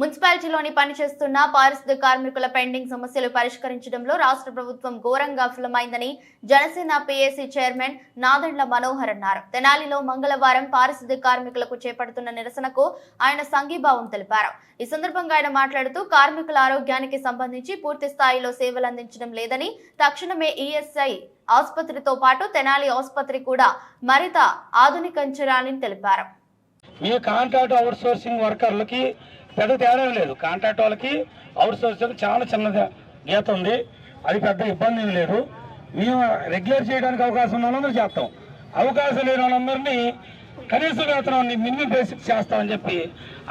మున్సిపాలిటీలోని పనిచేస్తున్న పారిశుద్ధ్య కార్మికుల పెండింగ్ సమస్యలు పరిష్కరించడంలో రాష్ట్ర ప్రభుత్వం ఘోరంగా విఫలమైందని జనసేన పీఏసీ చైర్మన్ నాదెండ్ల మనోహర్ అన్నారు. తెనాలిలో మంగళవారం పారిశుద్ధ్య కార్మికులకు చేపడుతున్న నిరసనకు ఆయన సంఘీభావం తెలిపారు. ఈ సందర్భంగా ఆయన మాట్లాడుతూ కార్మికుల ఆరోగ్యానికి సంబంధించి పూర్తి స్థాయిలో సేవలు అందించడం లేదని, తక్షణమే ఈఎస్ఐ ఆసుపత్రితో పాటు తెనాలి ఆసుపత్రి కూడా మరింత ఆధునికించాలని తెలిపారు. పెద్ద తేడా లేదు. కాంట్రాక్ట్ వాళ్ళకి అవుట్ సోర్సింగ్ చాలా చిన్న గీత ఉంది. అది పెద్ద ఇబ్బంది ఏమి లేదు. మేము రెగ్యులర్ చేయడానికి అవకాశం ఉన్న వాళ్ళందరూ చేస్తాం. అవకాశం లేని వాళ్ళందరినీ కనీస వేతనాన్ని మినిమం బేసిక్స్ చేస్తామని చెప్పి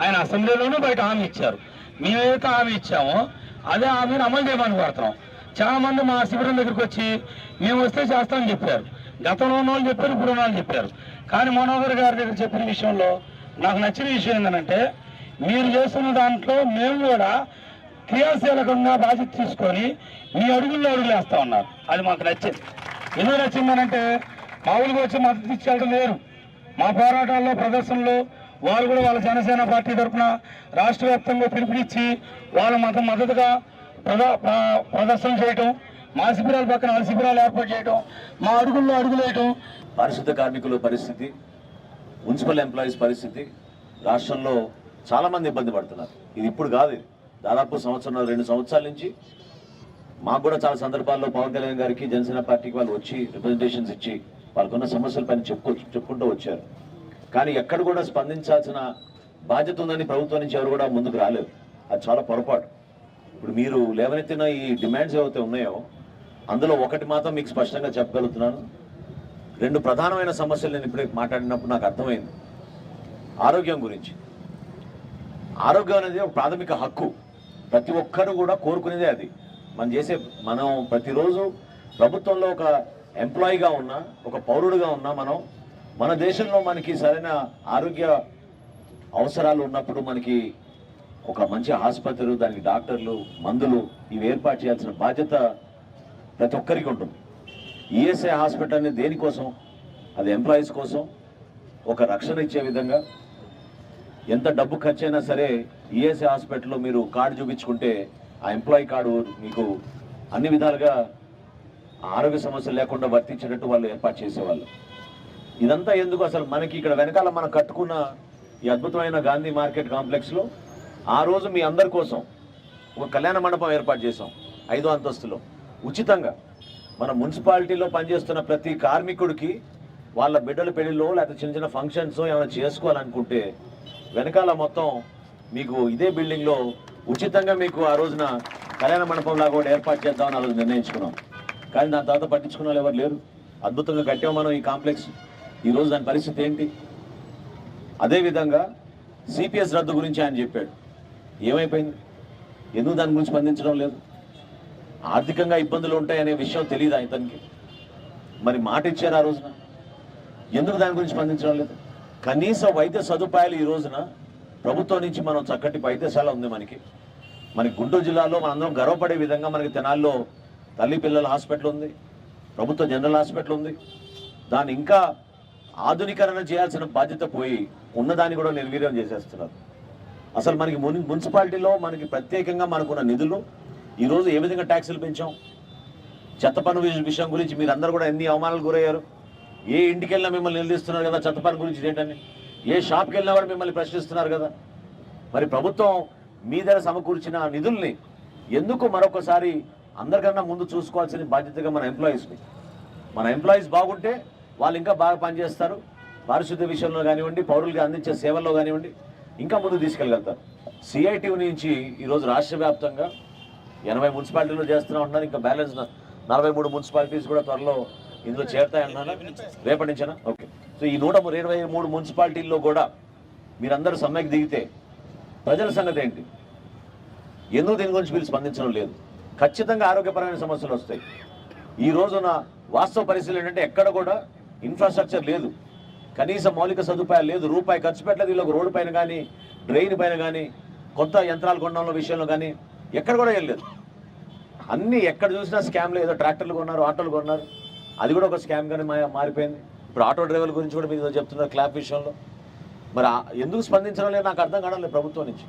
ఆయన అసెంబ్లీలోనూ బయట హామీ ఇచ్చారు. మేమైతే హామీ ఇచ్చామో అదే హామీని అమలు చేయమని కోరుతున్నాం. చాలా మంది మా శిబిరం దగ్గరికి వచ్చి మేము వస్తే చేస్తామని చెప్పారు. గతంలో ఉన్న వాళ్ళు చెప్పారు, ఇప్పుడు ఉన్న వాళ్ళు చెప్పారు. కానీ మనోహర్ గారి దగ్గర చెప్పిన విషయంలో నాకు నచ్చిన విషయం ఏంటంటే, మీరు చేస్తున్న దాంట్లో మేము కూడా క్రియాశీలకంగా బాధ్యత తీసుకొని మీ అడుగుల్లో అడుగులు వేస్తా ఉన్నారు. అది మాకు నచ్చింది. ఎందుకు నచ్చిందనంటే, మామూలుగా వచ్చి మద్దతు ఇచ్చేయడం లేరు. మా పోరాటాల్లో ప్రదర్శనలో వాళ్ళు కూడా వాళ్ళ జనసేన పార్టీ తరఫున రాష్ట్ర వ్యాప్తంగా పిలుపునిచ్చి వాళ్ళ మద్దతుగా ప్రదర్శన చేయటం, మా శిబిరాల పక్కన వాళ్ళ శిబిరాలు ఏర్పాటు చేయటం, మా అడుగుల్లో అడుగులు వేయటం. పారిశుద్ధ కార్మికుల పరిస్థితి, మున్సిపల్ ఎంప్లాయీస్ పరిస్థితి రాష్ట్రంలో చాలా మంది ఇబ్బంది పడుతున్నారు. ఇది ఇప్పుడు కాదు, దాదాపు 1-2 సంవత్సరాల నుంచి మాకు కూడా చాలా సందర్భాల్లో పవన్ కళ్యాణ్ గారికి, జనసేన పార్టీకి వాళ్ళు వచ్చి రిప్రజెంటేషన్స్ ఇచ్చి వాళ్ళకున్న సమస్యల పైన చెప్పుకుంటూ వచ్చారు. కానీ ఎక్కడ కూడా స్పందించాల్సిన బాధ్యత ఉందని ప్రభుత్వం నుంచి ఎవరు కూడా ముందుకు రాలేదు. అది చాలా పొరపాటు. ఇప్పుడు మీరు లేవనెత్తిన ఈ డిమాండ్స్ ఏవైతే ఉన్నాయో అందులో ఒకటి మాత్రం మీకు స్పష్టంగా చెప్పగలుగుతున్నాను. 2 ప్రధానమైన సమస్యలు నేను ఇప్పుడే మాట్లాడినప్పుడు నాకు అర్థమైంది. ఆరోగ్యం గురించి. ఆరోగ్యం అనేది ఒక ప్రాథమిక హక్కు. ప్రతి ఒక్కరు కూడా కోరుకునేదే అది. మనం ప్రతిరోజు ప్రభుత్వంలో ఒక ఎంప్లాయీగా ఉన్నా, ఒక పౌరుడుగా ఉన్నా, మన దేశంలో మనకి సరైన ఆరోగ్య అవసరాలు ఉన్నప్పుడు మనకి ఒక మంచి ఆసుపత్రులు, దానికి డాక్టర్లు, మందులు ఇవి ఏర్పాటు చేయాల్సిన బాధ్యత ప్రతి ఒక్కరికి ఉంటుంది. ఈఎస్ఐ హాస్పిటల్ అనేది దేనికోసం? అది ఎంప్లాయీస్ కోసం, ఒక రక్షణ ఇచ్చే విధంగా. ఎంత డబ్బు ఖర్చు అయినా సరే ఈఎస్ఐ హాస్పిటల్లో మీరు కార్డు చూపించుకుంటే ఆ ఎంప్లాయీ కార్డు మీకు అన్ని విధాలుగా ఆరోగ్య సమస్యలు లేకుండా వర్తించేటట్టు వాళ్ళు ఏర్పాటు చేసేవాళ్ళు. ఇదంతా ఎందుకు? అసలు మనకి ఇక్కడ వెనకాల మనం కట్టుకున్న ఈ అద్భుతమైన గాంధీ మార్కెట్ కాంప్లెక్స్లో ఆ రోజు మీ అందరి కోసం ఒక కళ్యాణ మండపం ఏర్పాటు చేసాం 5వ అంతస్తులో ఉచితంగా. మన మున్సిపాలిటీలో పనిచేస్తున్న ప్రతి కార్మికుడికి వాళ్ళ బిడ్డల పెళ్లిలో లేకపోతే చిన్న చిన్న ఫంక్షన్స్ ఏమైనా చేసుకోవాలనుకుంటే వెనకాల మొత్తం మీకు ఇదే బిల్డింగ్లో ఉచితంగా మీకు ఆ రోజున కళ్యాణ మండపం లాగా కూడా ఏర్పాటు చేద్దామని ఆ రోజు నిర్ణయించుకున్నాం. కానీ దాని తర్వాత పట్టించుకున్న వాళ్ళు ఎవరు లేరు. అద్భుతంగా కట్టాం మనం ఈ కాంప్లెక్స్. ఈరోజు దాని పరిస్థితి ఏంటి? అదేవిధంగా సిపిఎస్ రద్దు గురించి ఆయన చెప్పాడు. ఏమైపోయింది? ఎందుకు దాని గురించి స్పందించడం లేదు? ఆర్థికంగా ఇబ్బందులు ఉంటాయనే విషయం తెలియదు ఇతనికి. మరి మాట ఇచ్చారు ఆ రోజున, ఎందుకు దాని గురించి స్పందించడం లేదు? కనీస వైద్య సదుపాయాలు ఈ రోజున ప్రభుత్వం నుంచి మనం చక్కటి వైద్యశాల ఉంది మనకి గుంటూరు జిల్లాలో మనందరం గర్వపడే విధంగా మనకి తెనాల్లో తల్లి పిల్లల హాస్పిటల్ ఉంది, ప్రభుత్వ జనరల్ హాస్పిటల్ ఉంది. దాన్ని ఇంకా ఆధునీకరణ చేయాల్సిన బాధ్యత పోయి ఉన్నదాన్ని కూడా నిర్వీర్యం చేసేస్తున్నారు. అసలు మనకి మున్సిపాలిటీలో మనకి ప్రత్యేకంగా మనకున్న నిధులు ఈరోజు ఏ విధంగా ట్యాక్సులు పెంచాం? చెత్త పన్ను విషయం గురించి మీరు అందరూ కూడా ఎన్ని అవమానాలు గురయ్యారు. ఏ ఇంటికి వెళ్ళినా మిమ్మల్ని నిలదీస్తున్నారు కదా చెత్త పన్ను గురించి ఏంటని. ఏ షాప్కి వెళ్ళినా కూడా మిమ్మల్ని ప్రశ్నిస్తున్నారు కదా. మరి ప్రభుత్వం మీ దగ్గర సమకూర్చిన నిధుల్ని ఎందుకు మరొకసారి అందరికన్నా ముందు చూసుకోవాల్సిన బాధ్యతగా మన ఎంప్లాయీస్ బాగుంటే వాళ్ళు ఇంకా బాగా పనిచేస్తారు. పారిశుద్ధ్య విషయంలో కానివ్వండి, పౌరులుగా అందించే సేవల్లో కానివ్వండి ఇంకా ముందు తీసుకెళ్ళగలుగుతారు. సిఐటి నుంచి ఈరోజు రాష్ట్ర వ్యాప్తంగా 80 మున్సిపాలిటీలు చేస్తూనే ఉంటున్నారు. ఇంకా బ్యాలెన్స్ 43 మున్సిపాలిటీస్ కూడా త్వరలో ఇందులో చేరుతాయన్నారా? రేపటి నుంచేనా? ఓకే. సో ఈ 123 మున్సిపాలిటీల్లో కూడా మీరందరూ సమ్మెకు దిగితే ప్రజల సంగతి ఏంటి? ఎందుకు దీని గురించి వీళ్ళు స్పందించడం లేదు? ఖచ్చితంగా ఆరోగ్యపరమైన సమస్యలు వస్తాయి. ఈ రోజున వాస్తవ పరిస్థితులు ఏంటంటే ఎక్కడ కూడా ఇన్ఫ్రాస్ట్రక్చర్ లేదు, కనీస మౌలిక సదుపాయాలు లేదు. రూపాయి ఖర్చు పెట్టలేదు వీళ్ళకి. రోడ్డు పైన కానీ, డ్రైన్ పైన కానీ, కొత్త యంత్రాలు కొనడంలో విషయంలో కానీ ఎక్కడ కూడా వెళ్ళలేదు. అన్నీ ఎక్కడ చూసినా స్కామ్లు. ఏదో ట్రాక్టర్లు కొన్నారు, ఆటోలు కొన్నారు, అది కూడా ఒక స్కామ్ గానే మారిపోయింది. ఇప్పుడు ఆటో డ్రైవర్ల గురించి కూడా మీరు చెప్తున్నారు క్లాప్ విషయంలో. మరి ఎందుకు స్పందించడం లేదు నాకు అర్థం కావడం లేదు ప్రభుత్వం నుంచి.